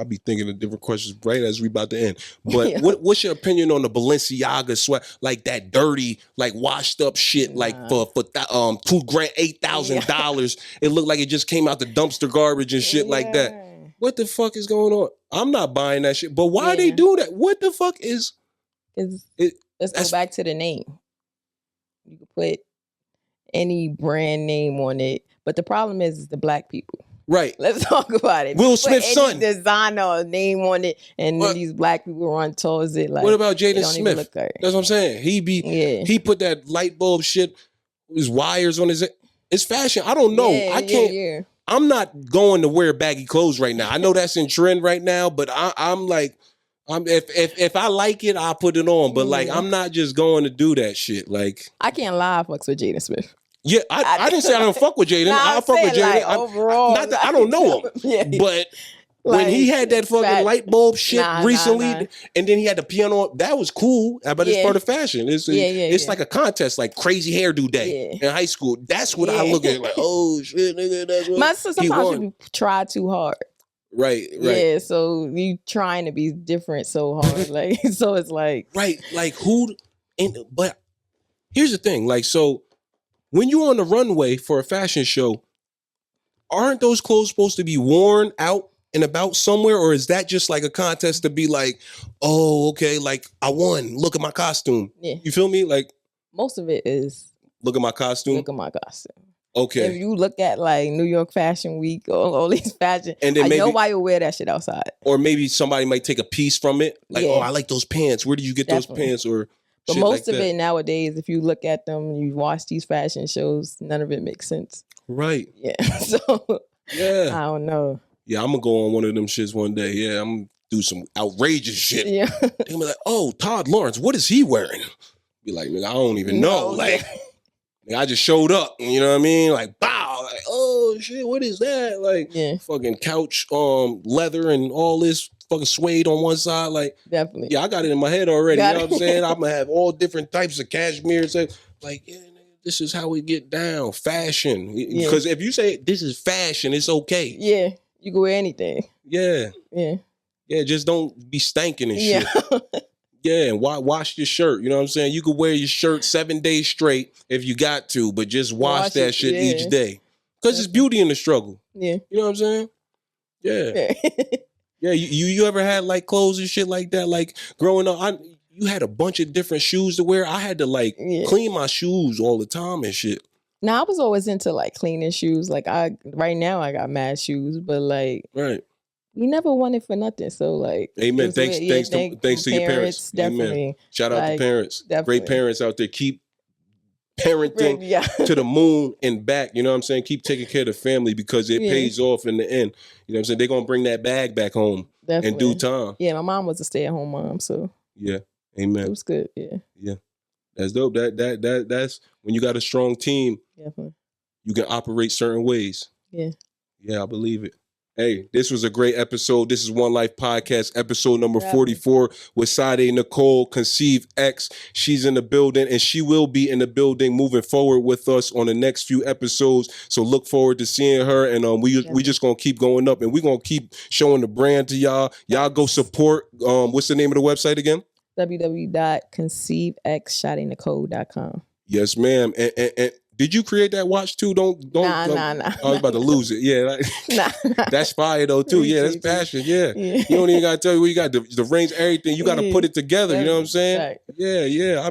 be thinking of different questions right as we about to end. But what's your opinion on the Balenciaga sweat, that dirty, washed up shit, for $2,000, $8,000? It looked like it just came out the dumpster garbage and shit like that. What the fuck is going on? I'm not buying that shit. But why they do that? What the fuck is? Let's go back to the name. You can put any brand name on it, but the problem is the black people. Right. Let's talk about it. Will Smith's son. Designer or name on it, and then these black people run towards it. Like, what about Jaden Smith? Right. That's what I'm saying. He put that light bulb shit, his wires on his. It's fashion. I don't know. I can't. Yeah. I'm not going to wear baggy clothes right now. I know that's in trend right now, but I'm like, if I like it, I'll put it on. But like, I'm not just going to do that shit. Like, I can't lie, I fucks with Jaden Smith. Yeah, I didn't say I don't fuck with Jaden. I fuck with Jaden. Like, overall, not that I don't know him, but when he had that fucking light bulb shit recently, and then he had the piano, that was cool. But it's part of fashion. It's like a contest, like crazy hairdo day in high school. That's what I look at. Like, oh shit, nigga, that's what. Sometimes you try too hard. Right. Yeah, so you trying to be different so hard, like so it's like like who? But here's the thing, like so. When you're on the runway for a fashion show, aren't those clothes supposed to be worn out and about somewhere? Or is that just like a contest to be like, oh, okay, like I won. Look at my costume. Yeah. You feel me? Like most of it is look at my costume. Look at my costume. Okay. If you look at like New York Fashion Week or all these fashion, and then I know why you wear that shit outside. Or maybe somebody might take a piece from it. Like, oh, I like those pants. Where did you get those pants? Or but most of it nowadays, if you look at them, you watch these fashion shows, none of it makes sense. Right. Yeah. So I don't know. Yeah, I'm gonna go on one of them shits one day. Yeah, I'm gonna do some outrageous shit. Yeah. They're gonna be like, oh, Todd Lawrence, what is he wearing? Be like, nigga, I don't even know. Like, I just showed up. You know what I mean? Like, bow. Like, oh shit, what is that? Like, fucking couch, leather and all this. Fucking suede on one side, like definitely. Yeah, I got it in my head already. You know what I'm saying? I'm gonna have all different types of cashmere. Like, yeah, this is how we get down. Fashion. Because if you say this is fashion, it's okay. Yeah, you can wear anything. Yeah. Just don't be stanking and shit. Yeah, and wash your shirt. You know what I'm saying? You could wear your shirt 7 days straight if you got to, but just wash that shit each day. Because it's beauty in the struggle. Yeah. You know what I'm saying? Yeah. Yeah, you ever had like clothes and shit like that? Like growing up, you had a bunch of different shoes to wear. I had to like clean my shoes all the time and shit. Now I was always into like cleaning shoes. Like right now I got mad shoes, but like we never won it for nothing. So like, amen. Thanks to your parents. Definitely. Amen. Shout out to parents. Definitely. Great parents out there. Keep parenting to the moon and back. You know what I'm saying? Keep taking care of the family because it pays off in the end. You know what I'm saying? They're going to bring that bag back home in due time. Yeah, my mom was a stay-at-home mom, so. Yeah, amen. It was good, yeah. That's dope. That's when you got a strong team, definitely. You can operate certain ways. Yeah, I believe it. Hey, this was a great episode. This is One Life Podcast, episode number 44 with Sade Nicole, CONCEIVE X. She's in the building, and she will be in the building moving forward with us on the next few episodes. So look forward to seeing her, and we just gonna keep going up, and we're gonna keep showing the brand to y'all. Y'all go support. What's the name of the website again? www.conceivexsadenicole.com. Yes, ma'am. And did you create that watch too? Don't. Nah. I was about to lose it. Yeah. That's fire though too. Yeah, that's passion. Yeah. You don't even gotta tell you where you got the rings, everything. You gotta put it together. You know what I'm saying? Right. Yeah.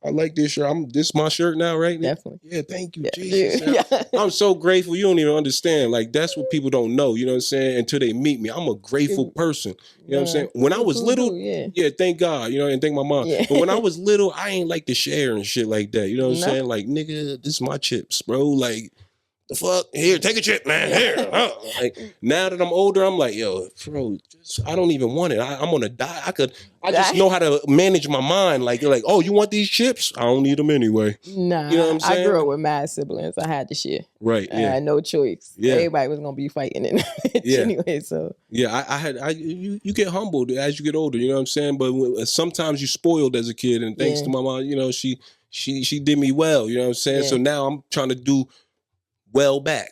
I like this shirt. This is my shirt now, right? Definitely. Yeah, thank you, Jesus. I'm so grateful. You don't even understand. Like, that's what people don't know, you know what I'm saying, until they meet me. I'm a grateful person. You know what I'm saying? When I was little, thank God, you know, and thank my mom. But when I was little, I ain't like to share and shit like that. You know what I'm saying? Like, nigga, this is my chips, bro. Like, the fuck? Here, take a chip, man. Here. Like, now that I'm older, I'm like, yo, bro, I don't even want it. I'm on a diet. I just know how to manage my mind. Like, you're like, oh, you want these chips? I don't need them anyway. Nah, you know what I'm saying? I grew up with mad siblings. I had to share. Right. I had no choice. Yeah. Everybody was gonna be fighting it anyway. So you get humbled as you get older. You know what I'm saying? But sometimes you spoiled as a kid, and thanks to my mom, you know, she did me well. You know what I'm saying? So now I'm trying to do well back,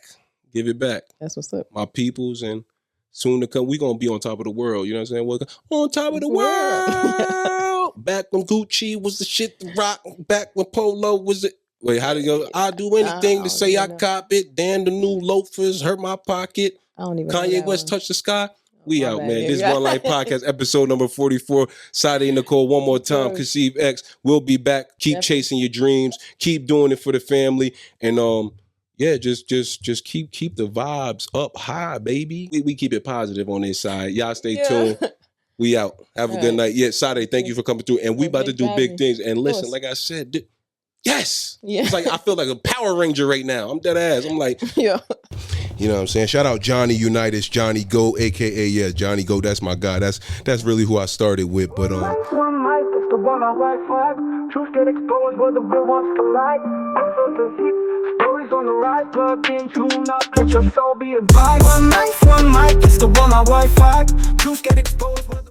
give it back. That's what's up. My peoples, and soon to come, we gonna be on top of the world. You know what I'm saying? We're on top of the world. Back when Gucci was the shit to rock. Back when Polo was it. Wait, how do you go? I'll do anything to say I cop it. Damn, the new loafers hurt my pocket. I don't even Kanye West touched the sky. We out, man. This is One Life Podcast, episode number 44. Sade Nicole, one more time. CONCEIVE X. We'll be back. Keep chasing your dreams. Keep doing it for the family. And yeah, just keep the vibes up high, baby. We keep it positive on this side. Y'all stay tuned. We out. Have a good night. Yeah, Sade, thank you for coming through. And we about to do big things. And listen, like I said, yes. Yeah. It's like I feel like a Power Ranger right now. I'm dead ass. I'm like, yeah. You know what I'm saying? Shout out Johnny Unitas, Johnny Go, aka Johnny Go. That's my guy. That's really who I started with. But One mic is the one I like five. Truth get exposed where the real wants to lie. Stories on the rise, plug in, tune up, let your soul be advised. One mic is the one I like five. Truth get exposed where the